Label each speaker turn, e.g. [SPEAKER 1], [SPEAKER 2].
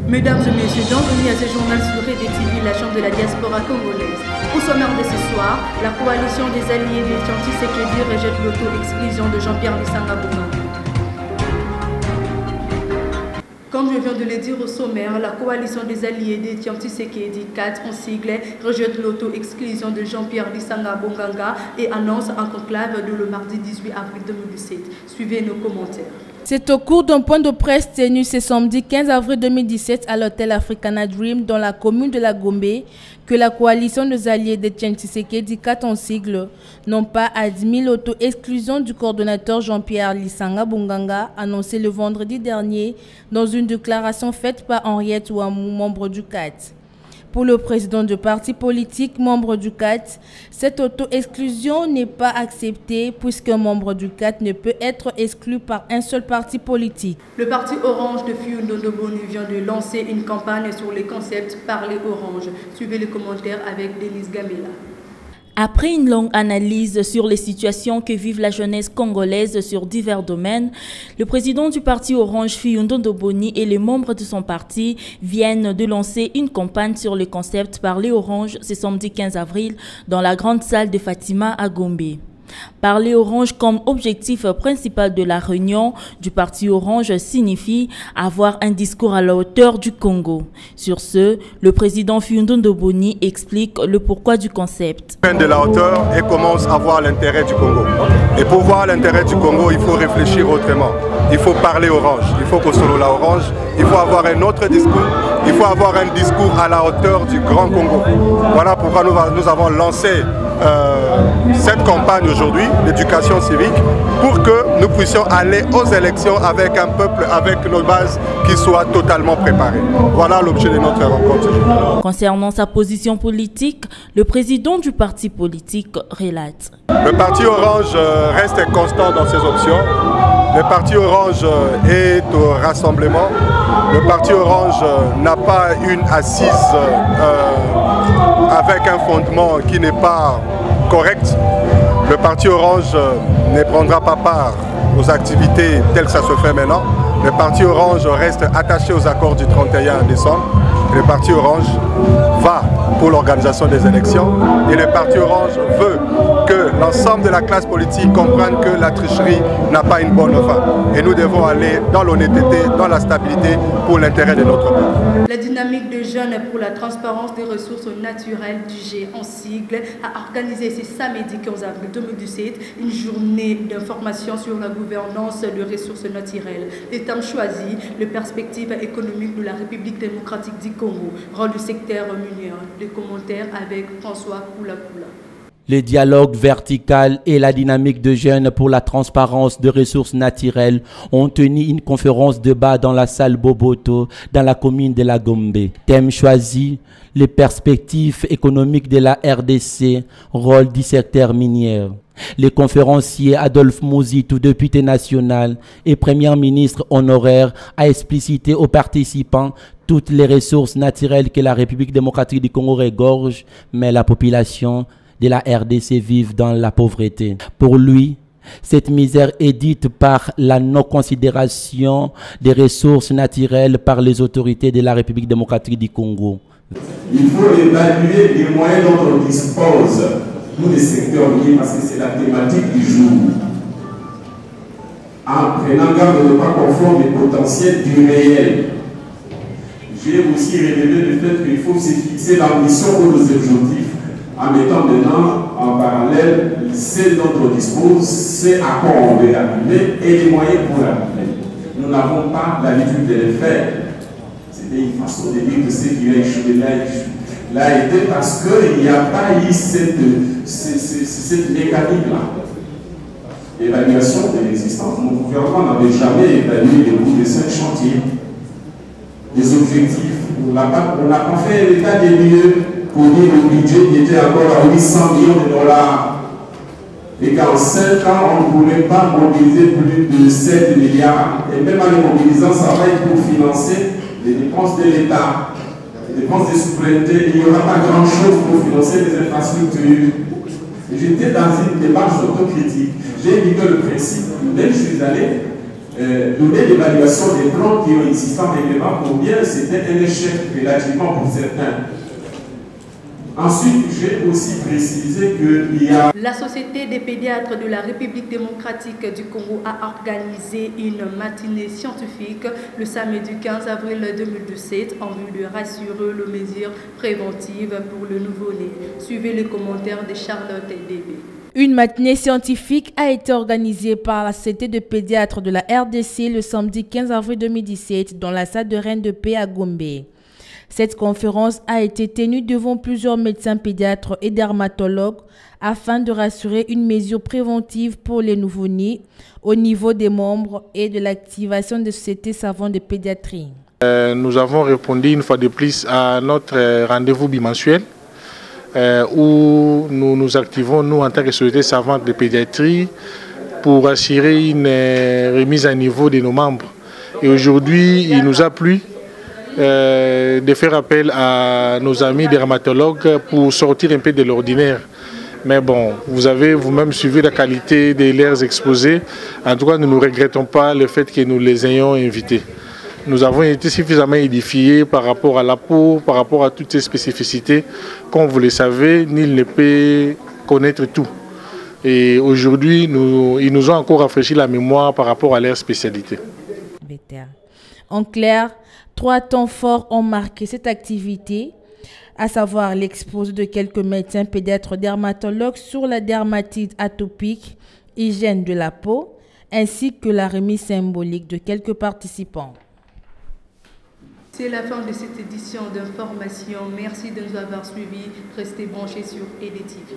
[SPEAKER 1] Mesdames et messieurs, bienvenue à ce journal sur RDTV, la chambre de la diaspora congolaise. Au sommaire de ce soir, la coalition des alliés des Tshisekedi rejette l'auto-exclusion de Jean-Pierre Lisanga Bonganga. Comme je viens de le dire au sommaire, la coalition des alliés des Tshisekedi 4 en sigle rejette l'auto-exclusion de Jean-Pierre Lisanga Bonganga et annonce un conclave le mardi 18 avril 2017. Suivez nos commentaires.
[SPEAKER 2] C'est au cours d'un point de presse tenu ce samedi 15 avril 2017 à l'hôtel Africana Dream dans la commune de la Gombe que la coalition des alliés de Tshisekedi 4 en sigle n'ont pas admis l'auto-exclusion du coordonnateur Jean-Pierre Lisanga Bonganga annoncé le vendredi dernier dans une déclaration faite par Henriette Ouamou, membre du CAT. Pour le président du parti politique, membre du CAT, cette auto-exclusion n'est pas acceptée puisqu'un membre du CAT ne peut être exclu par un seul parti politique.
[SPEAKER 1] Le parti Orange de Fiyundondo Boni vient de lancer une campagne sur les concepts Parler Orange. Suivez les commentaires avec Denise Gamela.
[SPEAKER 3] Après une longue analyse sur les situations que vive la jeunesse congolaise sur divers domaines, le président du parti Orange Fiyundondo Boni et les membres de son parti viennent de lancer une campagne sur le concept Parler Orange ce samedi 15 avril dans la grande salle de Fatima à Gombe. Parler Orange comme objectif principal de la réunion du parti Orange signifie avoir un discours à la hauteur du Congo. Sur ce, le président Fiyundondo Boni explique le pourquoi du concept.
[SPEAKER 4] De la hauteur et commence à voir l'intérêt du Congo. Et pour voir l'intérêt du Congo, il faut réfléchir autrement. Il faut parler Orange, il faut construire la Orange, il faut avoir un autre discours, il faut avoir un discours à la hauteur du Grand Congo. Voilà pourquoi nous avons lancé cette campagne aujourd'hui d'éducation civique pour que nous puissions aller aux élections avec un peuple, avec nos bases qui soient totalement préparées. Voilà l'objet de notre rencontre aujourd'hui.
[SPEAKER 3] Concernant sa position politique, le président du parti politique relate.
[SPEAKER 4] Le parti Orange reste constant dans ses options. Le parti Orange est au rassemblement. Le parti Orange n'a pas une assise avec un fondement qui n'est pas correct. Le parti Orange ne prendra pas part aux activités telles que ça se fait maintenant. Le parti Orange reste attaché aux accords du 31 décembre. Le parti Orange va pour l'organisation des élections et le parti Orange veut que l'ensemble de la classe politique comprenne que la tricherie n'a pas une bonne fin. Et nous devons aller dans l'honnêteté, dans la stabilité pour l'intérêt de notre peuple.
[SPEAKER 1] La dynamique de jeunes pour la transparence des ressources naturelles du G en sigle a organisé ce samedi 15 avril 2017 une journée d'information sur la gouvernance des ressources naturelles. Les thèmes choisis, les perspectives économiques de la République démocratique du Congo, rôle du secteur minier. Les commentaires avec François Koula-Koula.
[SPEAKER 5] Le dialogue vertical et la dynamique de jeunes pour la transparence de ressources naturelles ont tenu une conférence débat dans la salle Boboto, dans la commune de la Gombe. Thème choisi, les perspectives économiques de la RDC, rôle du secteur minier. Les conférenciers Adolphe Mouzitou, député national et premier ministre honoraire, a explicité aux participants toutes les ressources naturelles que la République démocratique du Congo regorge, mais la population de la RDC vivent dans la pauvreté. Pour lui, cette misère est dite par la non-considération des ressources naturelles par les autorités de la République démocratique du Congo.
[SPEAKER 6] Il faut évaluer les moyens dont on dispose, nous les secteurs miniers, parce que c'est la thématique du jour. En prenant garde de ne pas confondre les potentiels du réel. J'ai aussi révélé le fait qu'il faut se fixer l'ambition ou les objectifs en mettant maintenant en parallèle ce dont on dispose, ce à quoi on veut arriver et les moyens pour l'arriver. Nous n'avons pas l'habitude de le faire. C'était une façon de dire que ce qui a échoué l'a été parce qu'il n'y a pas eu cette mécanique-là. Évaluation de l'existence. Mon gouvernement n'avait jamais évalué le coût de 5 chantiers. Les objectifs. On n'a pas fait l'état des lieux pour dire le budget qui était encore à 800 millions de dollars. Et qu'en 5 ans, on ne pouvait pas mobiliser plus de 7 milliards. Et même en les mobilisant, ça va être pour financer les dépenses de l'État, les dépenses de souveraineté. Il n'y aura pas grand-chose pour financer les infrastructures. J'étais dans une démarche d'autocritique. J'ai dit que le principe, dès que je suis allé, donner l'évaluation des plans qui ont existé en règlement, combien c'était un échec relativement pour certains. Ensuite, j'ai aussi précisé qu'il y a...
[SPEAKER 1] La Société des pédiatres de la République démocratique du Congo a organisé une matinée scientifique le samedi 15 avril 2017 en vue de rassurer les mesures préventives pour le nouveau-né. Suivez les commentaires de Charlotte Débé.
[SPEAKER 2] Une matinée scientifique a été organisée par la Société de pédiatres de la RDC le samedi 15 avril 2017 dans la salle de Reine de Paix à Gombe. Cette conférence a été tenue devant plusieurs médecins pédiatres et dermatologues afin de rassurer une mesure préventive pour les nouveau-nés au niveau des membres et de l'activation des sociétés savantes de pédiatrie.
[SPEAKER 7] Nous avons répondu une fois de plus à notre rendez-vous bimensuel où nous nous activons, nous, en tant que société savante de pédiatrie, pour assurer une remise à niveau de nos membres. Et aujourd'hui, il nous a plu de faire appel à nos amis dermatologues pour sortir un peu de l'ordinaire. Mais bon, vous avez vous-même suivi la qualité de leurs exposés. En tout cas, nous ne regrettons pas le fait que nous les ayons invités. Nous avons été suffisamment édifiés par rapport à la peau, par rapport à toutes ces spécificités. Comme vous le savez, nul ne peut connaître tout. Et aujourd'hui, ils nous ont encore rafraîchi la mémoire par rapport à leur spécialité.
[SPEAKER 2] En clair, 3 temps forts ont marqué cette activité, à savoir l'exposé de quelques médecins pédiatres dermatologues sur la dermatite atopique, hygiène de la peau, ainsi que la remise symbolique de quelques participants.
[SPEAKER 1] C'est la fin de cette édition d'information. Merci de nous avoir suivis. Restez branchés sur EDTV.